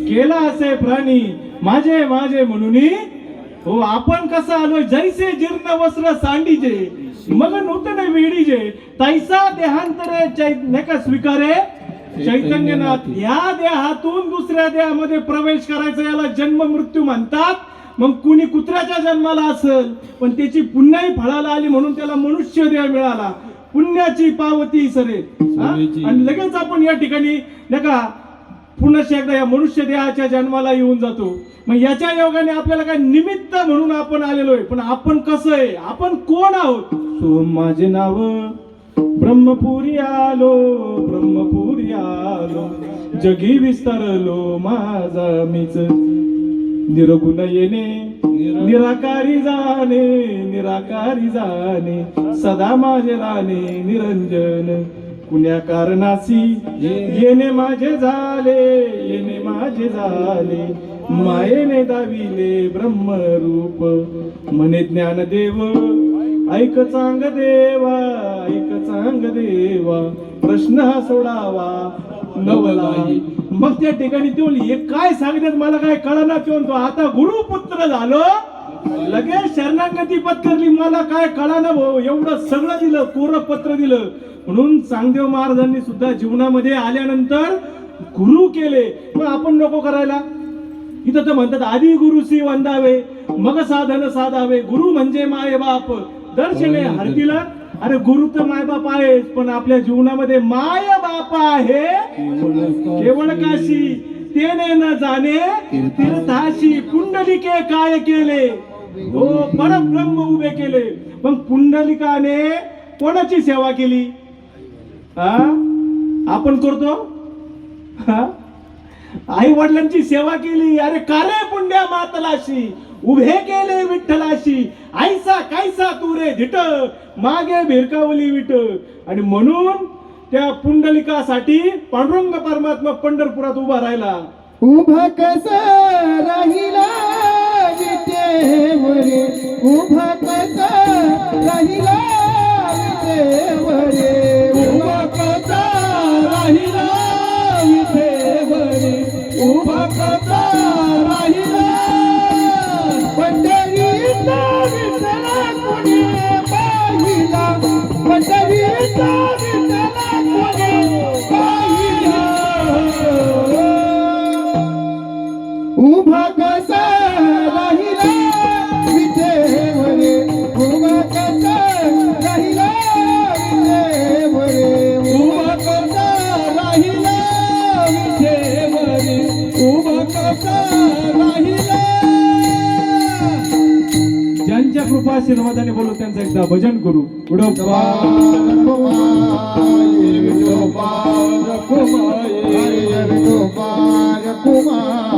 केला असे प्राणी माझे माझे म्हणून. हो आपण कसं आलोय जैसे जीर्ण वस्त्र सांडीजे मग नूतन वेडीजे तैसा देहांतरे नाही का स्वीकारे चैतन्यनाथ. या देहातून दुसऱ्या देहामध्ये प्रवेश करायचा याला जन्म मृत्यू म्हणतात. मग कुणी कुत्र्याच्या जन्माला असेल पण त्याची पुण्याही फळाला आली म्हणून त्याला मनुष्य देह मिळाला. पुण्याची पावती सरे आणि लगेच आपण या ठिकाणी नाही का पुन्हा एकदा या मनुष्य देहाच्या जन्माला येऊन जातो. मग याच्या योगाने आपल्याला काय निमित्त म्हणून आपण आलेलो आहे. पण आपण कसं आहे आपण कोण आहोत. सो माझे नाव ब्रह्मपुरी आलो ब्रह्मपुरी आलो जगी विस्तारलो माझा मीच. निर्गुण येणे निराकारी जाणे निराकारी जाणे सदा माझे राणे निरंजन. कुण्या कारणासी येणे माझे झाले मायेने दाविले ब्रह्मरूप. म्हणे ज्ञान देव ऐक चांग देवा प्रश्न हा सोडावा नवलाई. मग त्या ठिकाणी ते म्हणले हे काय सांगण्यात मला काय कळना. ते म्हणतो आता गुरुपुत्र झालो लगेच शरणागती पत्करली मला काय कळना भाऊ. एवढं सगळं दिलं कोरं पत्र दिलं. म्हणून चांगदेव महाराजांनी सुद्धा जीवनामध्ये आल्यानंतर गुरु केले. मग आपण नको करायला. इथं तर म्हणतात आधी गुरुसी वंदावे मग साधन साधावे. गुरु म्हणजे माय बाप दर्शने हरतीला. अरे गुरु तर माय बाप आहेच पण आपल्या जीवनामध्ये माय बाप आहे केवळ काशी तेने न जाणे तीर्थाशी. पुंडलिके काय केले हो परब्रह्म उभे केले. मग पुंडलिकाने कोणाची सेवा केली. आपण करतो आई वडिलांची सेवा केली. अरे कारे पुंड्या मातलाशी उभे केले विठ्ठलाशी. आईसा कायसा तू रे धिट मागे भिरकावली विट. आणि म्हणून त्या पुंडलिकासाठी पांडुरंग परमात्मा पंढरपुरात उभा राहिला. उभा कसा राहिला विटेवरे उभा कसा राहिला विटेवरे उभा कसा राहिला विटेवरे उभा कसा राहिला. पंढरीचा विठ्ठला कोणी पाहिला पंढरीचा विठ्ठला कोणी पाहिला. उभा कसा राहिला विठेवरे उभा कसा राहिला विठेवरे उभा कसा राहिला विठेवरे उभा कसा राहिला. ज्यांच्या कृपा आशीर्वादाने बोलू त्यांचं एकदा भजन करू. विठोबा रखुमाये विठोबा रखुमाये विठोबा रखुमाये